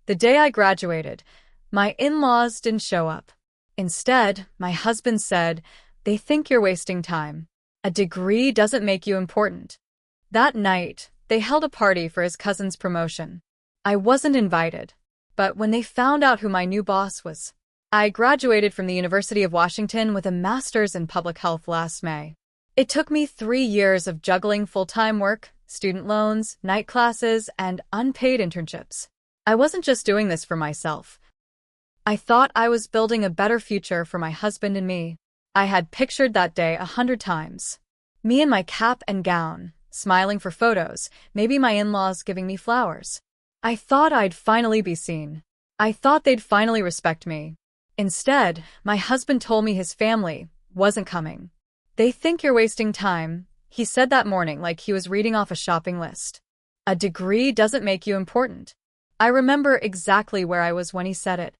The day I graduated, my in-laws didn't show up. Instead, my husband said, "They think you're wasting time. A degree doesn't make you important." That night, they held a party for his cousin's promotion. I wasn't invited, but when they found out who my new boss was, I graduated from the University of Washington with a master's in public health last May. It took me 3 years of juggling full-time work, student loans, night classes, and unpaid internships. I wasn't just doing this for myself. I thought I was building a better future for my husband and me. I had pictured that day 100 times. Me in my cap and gown, smiling for photos, maybe my in-laws giving me flowers. I thought I'd finally be seen. I thought they'd finally respect me. Instead, my husband told me his family wasn't coming. "They think you're wasting time," he said that morning like he was reading off a shopping list. "A degree doesn't make you important." I remember exactly where I was when he said it.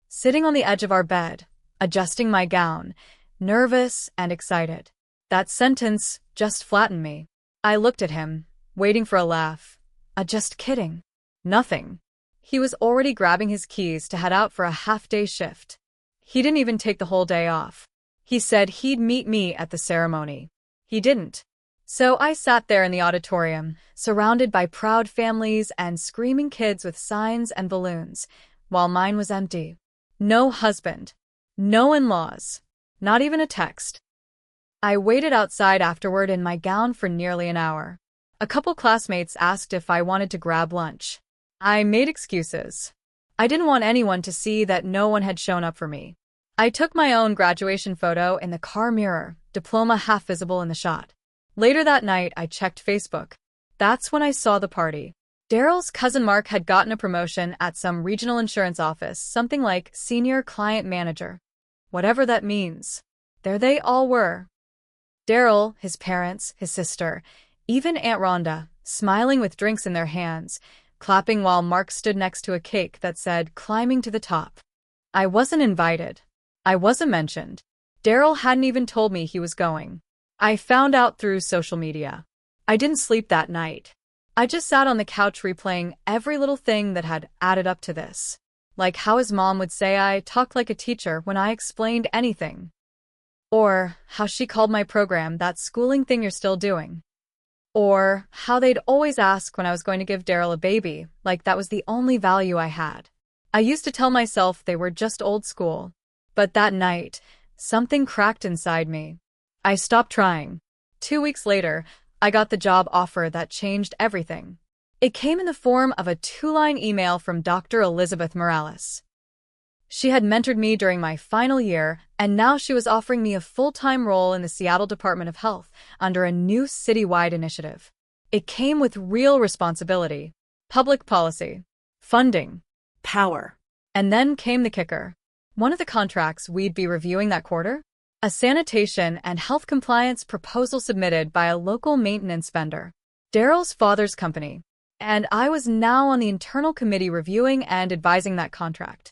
Sitting on the edge of our bed, adjusting my gown, nervous and excited. That sentence just flattened me. I looked at him, waiting for a laugh. Just kidding. Nothing. He was already grabbing his keys to head out for a half-day shift. He didn't even take the whole day off. He said he'd meet me at the ceremony. He didn't. So I sat there in the auditorium, surrounded by proud families and screaming kids with signs and balloons, while mine was empty. No husband. No in-laws. Not even a text. I waited outside afterward in my gown for nearly an hour. A couple classmates asked if I wanted to grab lunch. I made excuses. I didn't want anyone to see that no one had shown up for me. I took my own graduation photo in the car mirror, diploma half visible in the shot. Later that night, I checked Facebook. That's when I saw the party. Daryl's cousin Mark had gotten a promotion at some regional insurance office, something like senior client manager. Whatever that means. There they all were. Daryl, his parents, his sister, even Aunt Rhonda, smiling with drinks in their hands, clapping while Mark stood next to a cake that said, "Climbing to the top." I wasn't invited. I wasn't mentioned. Daryl hadn't even told me he was going. I found out through social media. I didn't sleep that night. I just sat on the couch replaying every little thing that had added up to this. Like how his mom would say I talked like a teacher when I explained anything. Or how she called my program that schooling thing you're still doing. Or how they'd always ask when I was going to give Daryl a baby, like that was the only value I had. I used to tell myself they were just old school. But that night, something cracked inside me. I stopped trying. 2 weeks later, I got the job offer that changed everything. It came in the form of a 2-line email from Dr. Elizabeth Morales. She had mentored me during my final year, and now she was offering me a full-time role in the Seattle Department of Health under a new citywide initiative. It came with real responsibility, public policy, funding, power. And then came the kicker. One of the contracts we'd be reviewing that quarter? A sanitation and health compliance proposal submitted by a local maintenance vendor, Daryl's father's company, and I was now on the internal committee reviewing and advising that contract.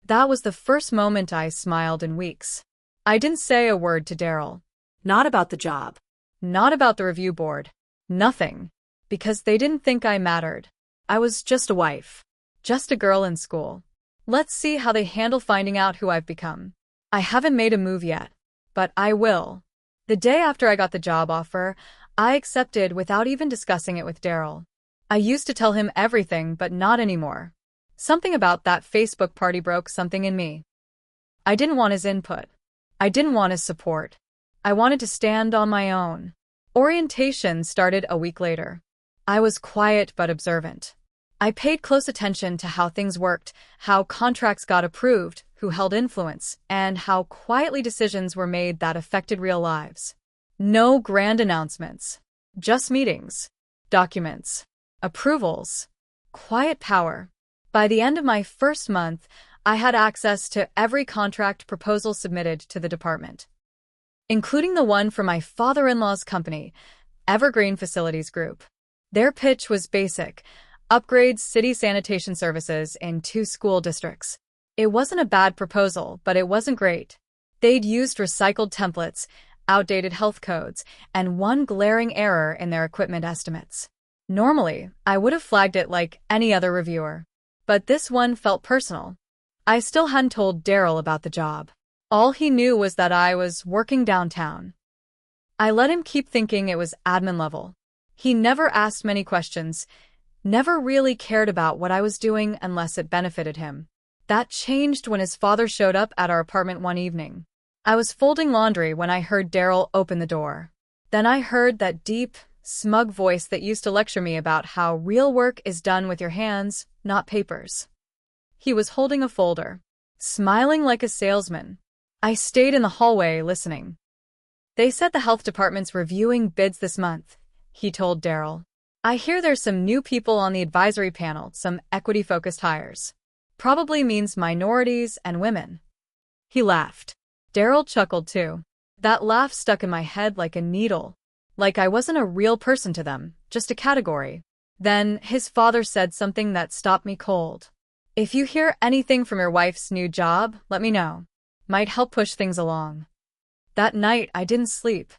That was the first moment I smiled in weeks. I didn't say a word to Daryl. Not about the job. Not about the review board. Nothing. Because they didn't think I mattered. I was just a wife. Just a girl in school. Let's see how they handle finding out who I've become. I haven't made a move yet, but I will. The day after I got the job offer, I accepted without even discussing it with Daryl. I used to tell him everything, but not anymore. Something about that Facebook party broke something in me. I didn't want his input. I didn't want his support. I wanted to stand on my own. Orientation started a week later. I was quiet but observant. I paid close attention to how things worked, how contracts got approved, who held influence, and how quietly decisions were made that affected real lives. No grand announcements. Just meetings, documents, approvals, quiet power. By the end of my first month, I had access to every contract proposal submitted to the department, including the one for my father-in-law's company, Evergreen Facilities Group. Their pitch was basic: upgrade city sanitation services in 2 school districts. It wasn't a bad proposal, but it wasn't great. They'd used recycled templates, outdated health codes, and one glaring error in their equipment estimates. Normally, I would have flagged it like any other reviewer. But this one felt personal. I still hadn't told Daryl about the job. All he knew was that I was working downtown. I let him keep thinking it was admin level. He never asked many questions, never really cared about what I was doing unless it benefited him. That changed when his father showed up at our apartment one evening. I was folding laundry when I heard Daryl open the door. Then I heard that deep, smug voice that used to lecture me about how real work is done with your hands, not papers. He was holding a folder, smiling like a salesman. I stayed in the hallway listening. "They said the health department's reviewing bids this month," he told Daryl. "I hear there's some new people on the advisory panel, some equity-focused hires. Probably means minorities and women." He laughed. Daryl chuckled too. That laugh stuck in my head like a needle. Like I wasn't a real person to them, just a category. Then his father said something that stopped me cold. "If you hear anything from your wife's new job, let me know. Might help push things along." That night, I didn't sleep.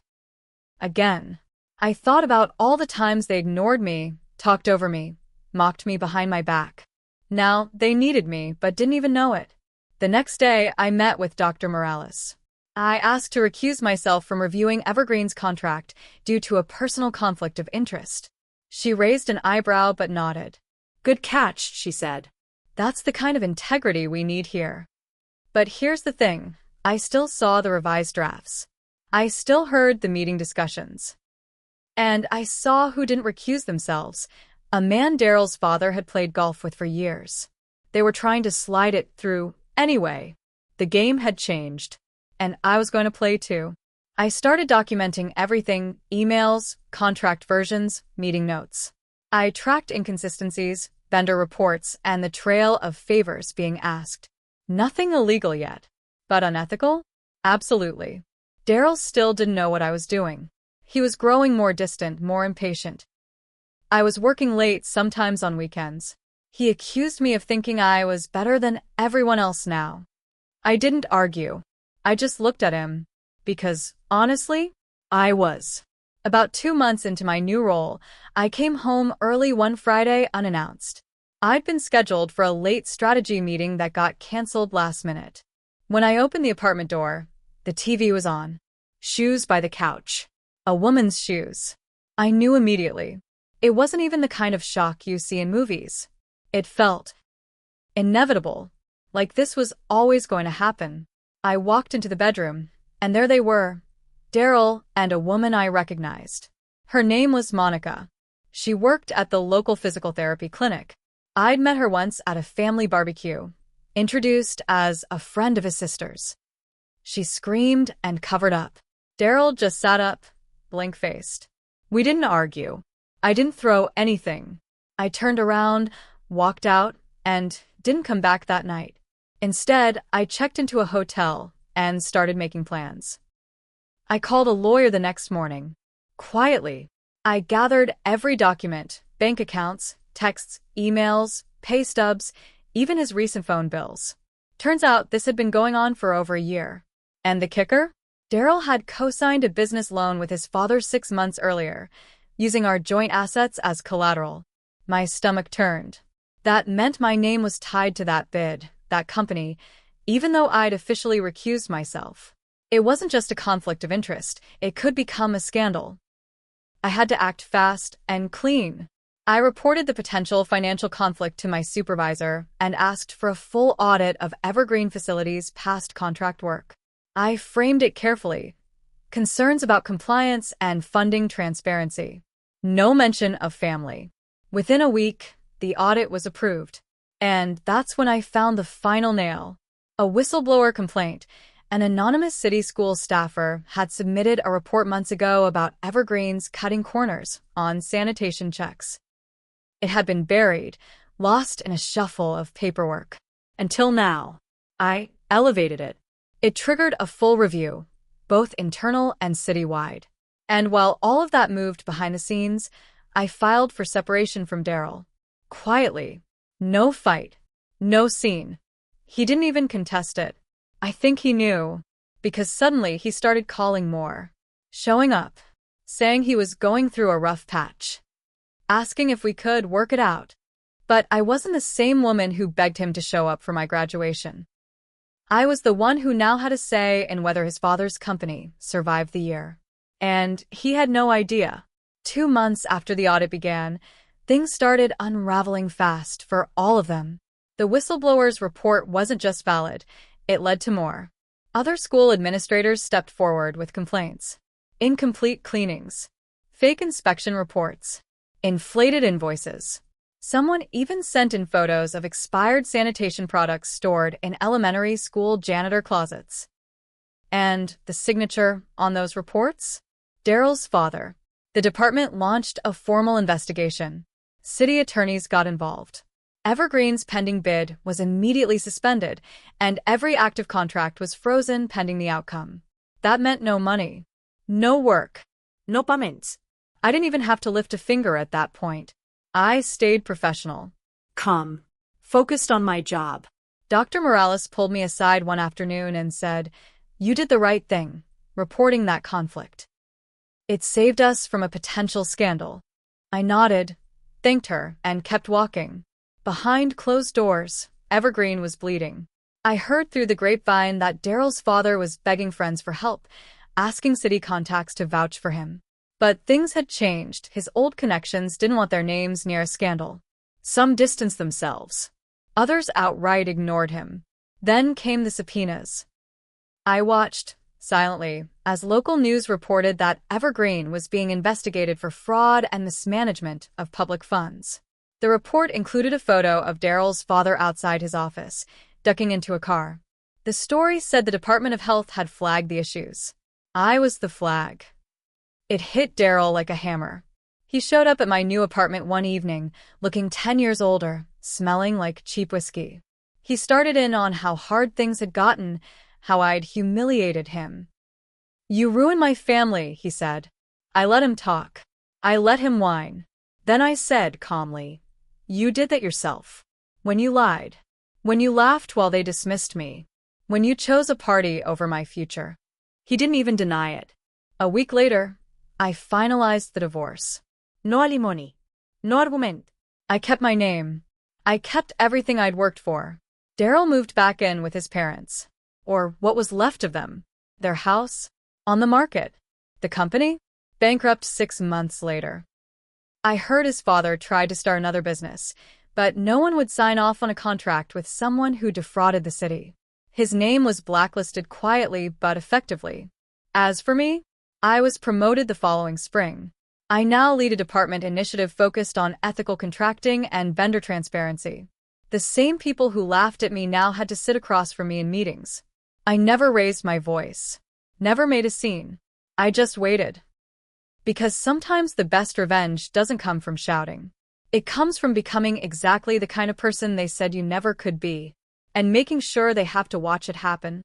Again. I thought about all the times they ignored me, talked over me, mocked me behind my back. Now, they needed me, but didn't even know it. The next day, I met with Dr. Morales. I asked to recuse myself from reviewing Evergreen's contract due to a personal conflict of interest. She raised an eyebrow but nodded. "Good catch," she said. "That's the kind of integrity we need here." But here's the thing. I still saw the revised drafts. I still heard the meeting discussions. And I saw who didn't recuse themselves. A man Daryl's father had played golf with for years. They were trying to slide it through anyway. The game had changed. And I was going to play too. I started documenting everything: emails, contract versions, meeting notes. I tracked inconsistencies, vendor reports, and the trail of favors being asked. Nothing illegal yet. But unethical? Absolutely. Daryl still didn't know what I was doing. He was growing more distant, more impatient. I was working late, sometimes on weekends. He accused me of thinking I was better than everyone else now. I didn't argue. I just looked at him. Because, honestly, I was. About 2 months into my new role, I came home early one Friday unannounced. I'd been scheduled for a late strategy meeting that got canceled last minute. When I opened the apartment door, the TV was on. Shoes by the couch. A woman's shoes. I knew immediately. It wasn't even the kind of shock you see in movies. It felt inevitable, like this was always going to happen. I walked into the bedroom, and there they were, Daryl and a woman I recognized. Her name was Monica. She worked at the local physical therapy clinic. I'd met her once at a family barbecue, introduced as a friend of his sister's. She screamed and covered up. Daryl just sat up, blank-faced. We didn't argue. I didn't throw anything. I turned around, walked out, and didn't come back that night. Instead, I checked into a hotel and started making plans. I called a lawyer the next morning. Quietly, I gathered every document, bank accounts, texts, emails, pay stubs, even his recent phone bills. Turns out this had been going on for over a year. And the kicker? Daryl had co-signed a business loan with his father 6 months earlier, using our joint assets as collateral. My stomach turned. That meant my name was tied to that bid, that company, even though I'd officially recused myself. It wasn't just a conflict of interest, it could become a scandal. I had to act fast and clean. I reported the potential financial conflict to my supervisor and asked for a full audit of Evergreen Facilities' past contract work. I framed it carefully. Concerns about compliance and funding transparency. No mention of family. Within a week, the audit was approved. And that's when I found the final nail. A whistleblower complaint. An anonymous city school staffer had submitted a report months ago about Evergreen's cutting corners on sanitation checks. It had been buried, lost in a shuffle of paperwork. Until now, I elevated it. It triggered a full review, both internal and citywide. And while all of that moved behind the scenes, I filed for separation from Daryl. Quietly. No fight. No scene. He didn't even contest it. I think he knew, because suddenly he started calling more. Showing up. Saying he was going through a rough patch. Asking if we could work it out. But I wasn't the same woman who begged him to show up for my graduation. I was the one who now had a say in whether his father's company survived the year. And he had no idea. 2 months after the audit began, things started unraveling fast for all of them. The whistleblower's report wasn't just valid, it led to more. Other school administrators stepped forward with complaints. Incomplete cleanings, fake inspection reports, inflated invoices. Someone even sent in photos of expired sanitation products stored in elementary school janitor closets. And the signature on those reports? Daryl's father. The department launched a formal investigation. City attorneys got involved. Evergreen's pending bid was immediately suspended, and every active contract was frozen pending the outcome. That meant no money, no work, no payments. I didn't even have to lift a finger at that point. I stayed professional. Calm. Focused on my job. Dr. Morales pulled me aside one afternoon and said, "You did the right thing, reporting that conflict. It saved us from a potential scandal." I nodded, thanked her, and kept walking. Behind closed doors, Evergreen was bleeding. I heard through the grapevine that Daryl's father was begging friends for help, asking city contacts to vouch for him. But things had changed. His old connections didn't want their names near a scandal. Some distanced themselves. Others outright ignored him. Then came the subpoenas. I watched, silently, as local news reported that Evergreen was being investigated for fraud and mismanagement of public funds. The report included a photo of Daryl's father outside his office, ducking into a car. The story said the Department of Health had flagged the issues. I was the flag. It hit Daryl like a hammer. He showed up at my new apartment one evening, looking 10 years older, smelling like cheap whiskey. He started in on how hard things had gotten, how I'd humiliated him. "You ruined my family," he said. I let him talk. I let him whine. Then I said calmly, "You did that yourself. When you lied. When you laughed while they dismissed me. When you chose a party over my future." He didn't even deny it. A week later, I finalized the divorce. No alimony. No argument. I kept my name. I kept everything I'd worked for. Daryl moved back in with his parents. Or what was left of them. Their house. On the market. The company? Bankrupt 6 months later. I heard his father tried to start another business, but no one would sign off on a contract with someone who defrauded the city. His name was blacklisted quietly but effectively. As for me, I was promoted the following spring. I now lead a department initiative focused on ethical contracting and vendor transparency. The same people who laughed at me now had to sit across from me in meetings. I never raised my voice. Never made a scene. I just waited. Because sometimes the best revenge doesn't come from shouting. It comes from becoming exactly the kind of person they said you never could be, and making sure they have to watch it happen.